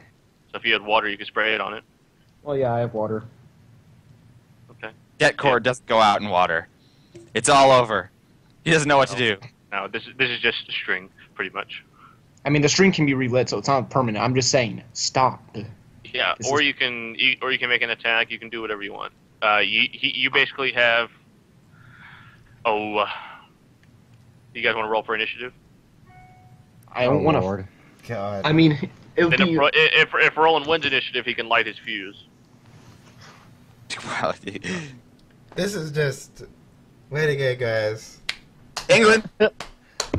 So if you had water, you could spray it on it. Well, yeah, I have water. Okay. Det cord doesn't go out in water. It's all over. He doesn't know what to do. No, this is just a string, pretty much. I mean, the string can be relit, so it's not permanent. I'm just saying, stop. Yeah, you can make an attack. You can do whatever you want. You basically have. You guys want to roll for initiative? I don't want to. God. I mean, if Roland wins initiative, he can light his fuse. This is just way to go, guys. England,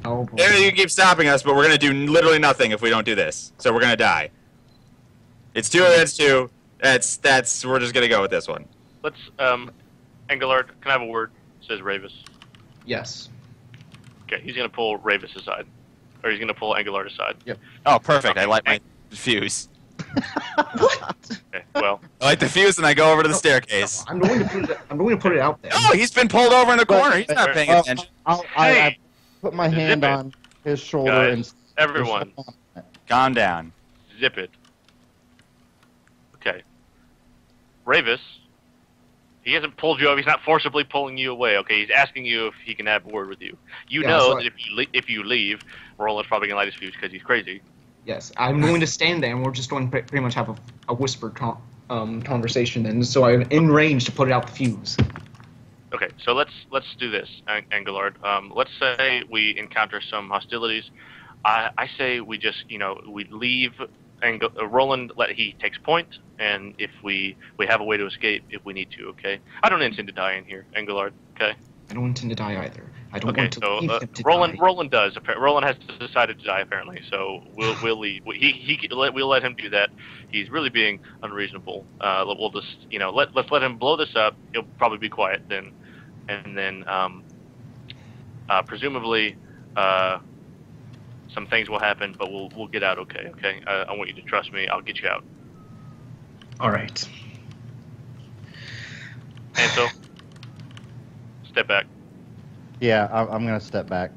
Oh, boy. you keep stopping us, but we're going to do literally nothing if we don't do this. So we're going to die. It's 2 against 2. We're just going to go with this one. Let's, Engelard, can I have a word? Says Ravis. Yes. Okay, he's going to pull Ravis aside. Or he's going to pull Engelard aside. Yep. Oh, perfect. I light my fuse. Okay, well. I light the fuse and I go over to the staircase. I'm going to put it out there. Oh, he's been pulled over in the corner. He's not paying attention. I put my hand on his shoulder Guys, and... everyone, Calm down. zip it. Okay. Ravis, he hasn't pulled you over. He's not forcibly pulling you away, okay? He's asking you if he can have a word with you. You know that if you leave, Roland's probably going to light his fuse because he's crazy. Yes, I'm going to stand there, and we're just going to pretty much have a whispered conversation then, so I'm in range to put out the fuse. Okay, so let's do this, Angelard. Let's say we encounter some hostilities. I say we just, we leave and Roland. He takes point, and if we have a way to escape if we need to. Okay. I don't intend to die in here, Angelard. Okay. I don't intend to die either. I don't Okay, want to so leave him to Roland die. Roland does. Roland has decided to die apparently. So we'll leave. We'll let him do that. He's really being unreasonable. We'll just let's let him blow this up. He'll probably be quiet then, and then presumably some things will happen, but we'll get out okay. Okay. I want you to trust me. I'll get you out. All right. Ansel, step back. Yeah, I'm gonna step back.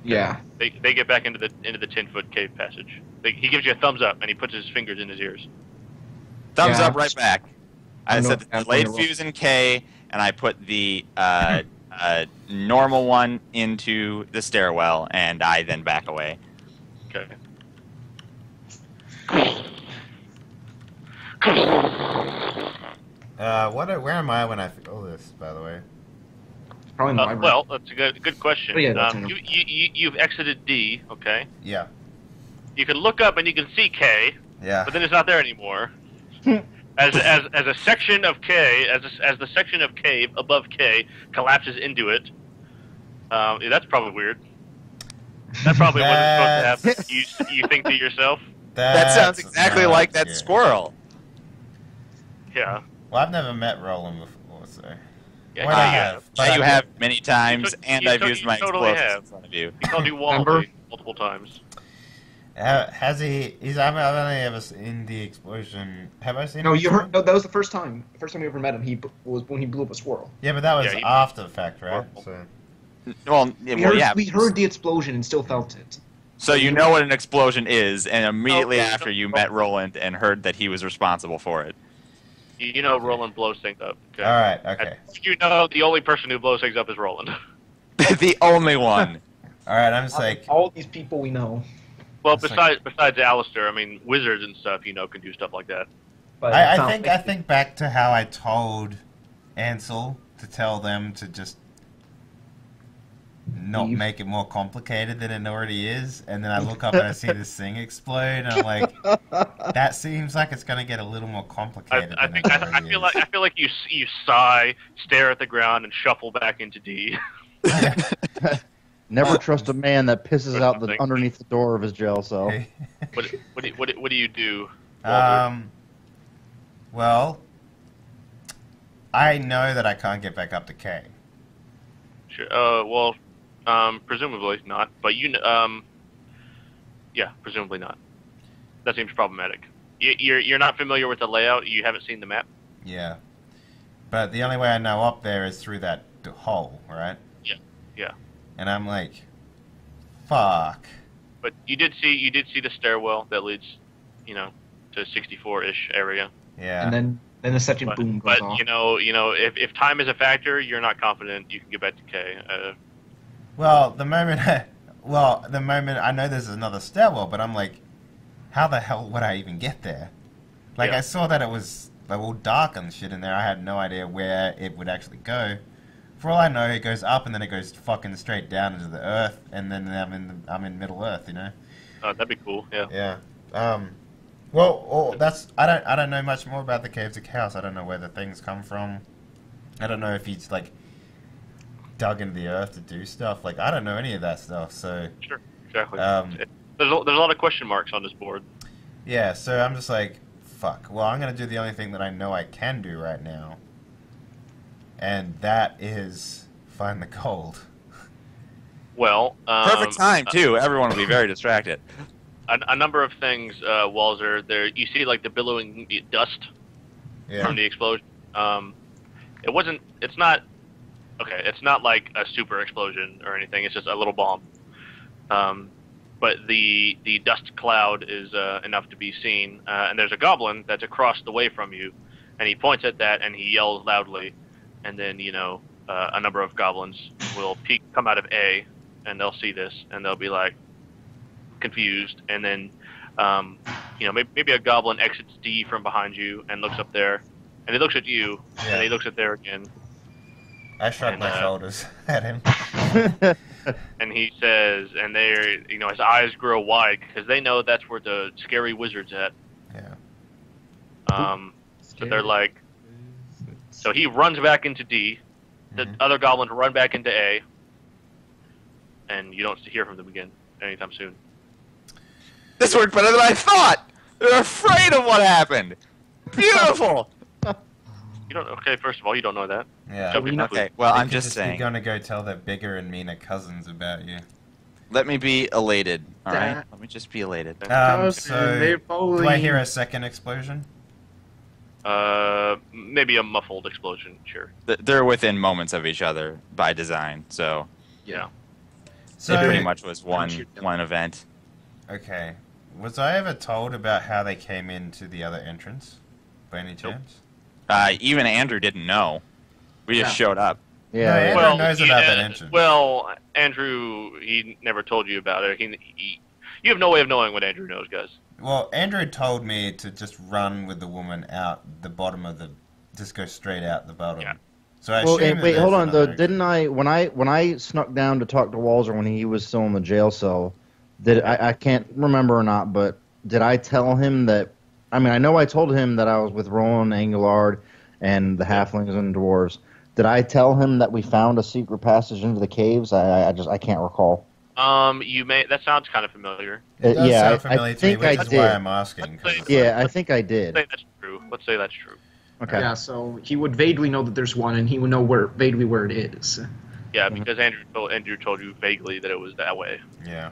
Yeah. They get back into the 10-foot cave passage. He gives you a thumbs up and he puts his fingers in his ears. Thumbs Yeah. up right back. I I'm said not- the I'm delayed gonna roll. fuse in K, and I put the normal one into the stairwell, and I then back away. Okay. Where am I when I feel this? By the way. Probably in the library. Well, that's a good question. Oh, yeah, that's you've exited D, okay? Yeah. You can look up and you can see K, Yeah. but then it's not there anymore. As a section of K, as the section of K above K collapses into it. Yeah, that's probably weird. That probably wasn't supposed to happen. You think to yourself, That sounds That's exactly not like that good. squirrel. yeah. Well, I've never met Roland before, so. Yeah, Well, yeah, I you have. have. But You I- have many times, You and to- I've you used my totally explosives have. in front of you. He called you Remember? Wally multiple times. Has he? I've only ever seen the explosion. Have I seen? No, it you before? heard. No, that was the first time. The first time you ever met him. Was when he blew up a squirrel. Yeah, but that was Yeah, he- after the fact, right? So. Well, yeah. We heard the explosion and still felt it. So you know what an explosion is, and immediately Oh, after you oh. met Roland and heard that he was responsible for it. You know Roland blows things up. Okay? All right. Okay. You know the only person who blows things up is Roland. The only one. All right. I'm just like. All these people we know. Well, It's like- besides Alistair, I mean, wizards and stuff, can do stuff like that. But I it's not think like- I think back to how I told Ansel to tell them to just not Leave. make it more complicated than it already is, and then I look up and I see this thing explode, and I'm like, that seems like it's gonna get a little more complicated. I than think it I already feel is. like you sigh, stare at the ground, and shuffle back into D. Never trust a man that pisses Or out something. underneath the door of his jail cell. What do you do? Walter? Well, I know that I can't get back up to K. Sure. Presumably not. But yeah, presumably not. That seems problematic. You're not familiar with the layout. You haven't seen the map. Yeah, but the only way I know up there is through that hole, right? Yeah. And I'm like, fuck. But you did see the stairwell that leads, to 64-ish area. Yeah. And then the second But, boom goes but off. if time is a factor, you're not confident you can get back to K. Well, the moment I know there's another stairwell, but I'm like, how the hell would I even get there? Like, Yeah. I saw that it was like, all dark and shit in there. I had no idea where it would actually go. For all I know, it goes up and then it goes fucking straight down into the earth, and then I'm in Middle Earth, you know. That'd be cool. Yeah. Yeah. Well, I don't know much more about the Caves of Chaos. I don't know where the things come from. I don't know if he's like dug into the earth to do stuff. Like, I don't know any of that stuff. So Sure. Exactly. there's There's a lot of question marks on this board. yeah. So I'm just like, fuck. Well, I'm gonna do the only thing that I know I can do right now, and that is find the gold. Well, Perfect time, too. Everyone will be very distracted. A number of things, Walzer. There, you see like the billowing dust Yeah. from the explosion. It's not like a super explosion or anything. It's just a little bomb. But the dust cloud is enough to be seen, and there's a goblin that's across the way from you, and he points at that and he yells loudly, and then a number of goblins will come out of A, and they'll see this and they'll be like confused, and then maybe a goblin exits D from behind you and looks up there, and he looks at you, and he looks at there again, I shrug And, my shoulders at him. And he says, and they're, his eyes grow wide because they know that's where the scary wizard's at. Yeah. So they're like, so he runs back into D. The other goblins run back into A. And you don't hear from them again anytime soon. This worked better than I thought. They're afraid of what happened. Beautiful. You don't. Okay, first of all, you don't know that. Yeah. So we Okay, well, They I'm could just Be saying. gonna go tell their bigger and meaner cousins about you. Let me be elated, all right? That- Let me just be elated. So they're do I hear a second explosion? Maybe a muffled explosion. Sure. They're within moments of each other by design, so Yeah. So it pretty much was one event. Okay. Was I ever told about how they came into the other entrance? By any chance? Even Andrew didn't know. We just showed up. Yeah. No, Andrew Well, knows about that entrance. Well, Andrew, he never told you about it. You have no way of knowing what Andrew knows, guys. Well, Andrew told me to just run with the woman out the bottom of the, just go straight out the bottom. Yeah. So I Well, assume wait, that hold there's on though. another Didn't I when I snuck down to talk to Walzer when he was still in the jail cell? I can't remember or not, but did I tell him that? I mean, I know I told him that I was with Roland Engelard and the halflings and dwarves. Did I tell him that we found a secret passage into the caves? I can't recall. You may. That sounds kind of familiar. It does yeah, sound familiar I to me, think which I is did. why I'm asking. 'Cause it's Yeah, I think I did. Let's say that's true. Let's say that's true. Okay. Yeah, so he would vaguely know that there's one, and he would know vaguely where it is. Yeah, because Andrew told you vaguely that it was that way. Yeah.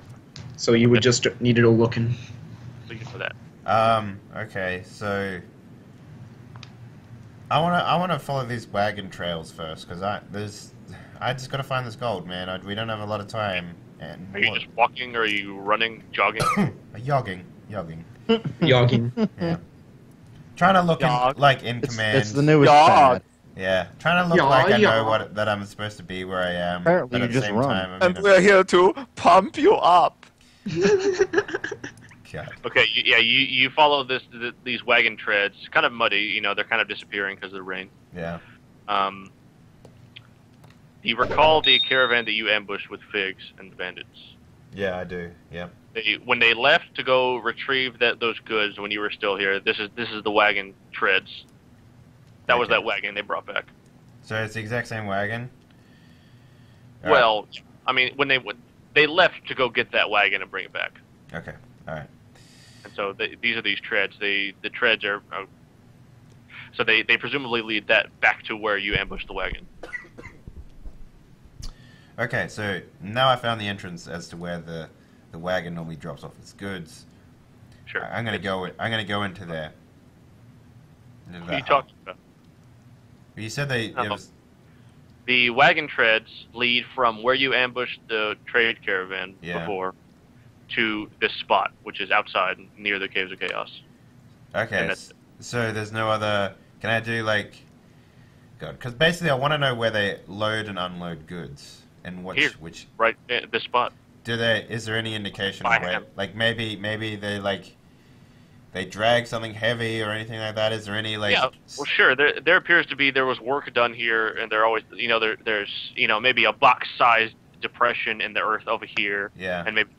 So you would just need to go looking. So you can for that. Okay, so I wanna follow these wagon trails first, because I just gotta find this gold, man. We don't have a lot of time. And Are you just walking, or are you running, jogging? Yogging. Yogging. Yeah. Trying to look Yog. in command. It's the newest Dog. fad. Yeah, trying to look Yeah, like I yeah. know that I'm supposed to be where I am. Apparently but at you the just same run. time, And we're here to pump you up. God. Okay, you follow these wagon treads. Kind of muddy, they're kind of disappearing because of the rain. Yeah. You recall the caravan that you ambushed with Figs and the bandits. Yeah, I do. Yeah. When they left to go retrieve those goods when you were still here, this is the wagon treads. That was Okay. that wagon they brought back. So it's the exact same wagon. Well, I mean, when they left to go get that wagon and bring it back. Okay. All right. And so these are these treads. The treads are so they presumably lead that back to where you ambushed the wagon. Okay, so now I found the entrance as to where the wagon normally drops off its goods. Sure. I'm gonna go into there. Into Who that are you hut. talking about? You said it was The wagon treads lead from where you ambushed the trade caravan Yeah. before to this spot, which is outside near the Caves of Chaos. okay. and that's- So there's no other. Can I do God? Because basically, I want to know where they load and unload goods and Here. which Right at this spot. do they? Is there any indication By of where? hand. Like maybe they drag something heavy or anything like that? Is there any Yeah, well, sure. There appears to be there was work done here, and there always there's maybe a box-sized depression in the earth over here, Yeah. and maybe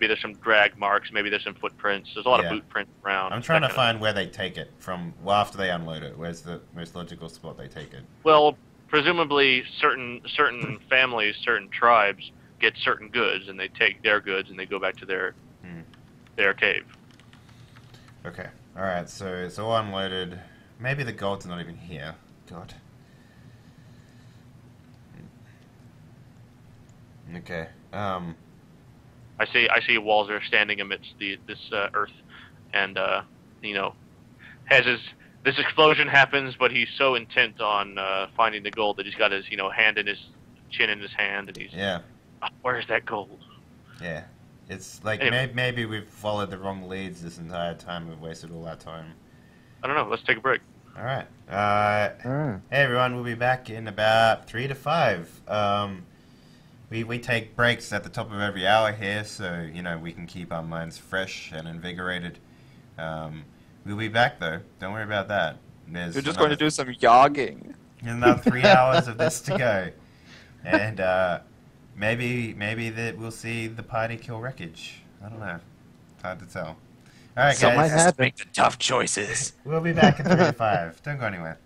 there's some drag marks, maybe there's some footprints. There's a lot Yeah. of boot prints around. I'm trying to that kind of- find where they take it from. Well, after they unload it, where's the most logical spot they take it? Well, presumably certain families, certain tribes get certain goods, and they take their goods and they go back to their cave. Okay. All right. So it's all unloaded. Maybe the gold's not even here. God. Okay. I see Walzer standing amidst this earth, and this explosion happens, but he's so intent on finding the gold that he's got his hand in his chin in his hand, and he's Yeah. "Oh, where's that gold? Yeah. It's like Anyway. maybe we've followed the wrong leads this entire time. We've wasted all our time. I don't know. Let's take a break. All right. All right. Hey everyone, we'll be back in about 3 to 5. We take breaks at the top of every hour here, so we can keep our minds fresh and invigorated. We'll be back though. Don't worry about that. You're just going to do some yogging. Another 3 hours of this to go. And maybe that we'll see the party kill wreckage. I don't know. It's hard to tell. All right, Something might guys. happen. Make the tough choices. We'll be back in 3 to 5. Don't go anywhere.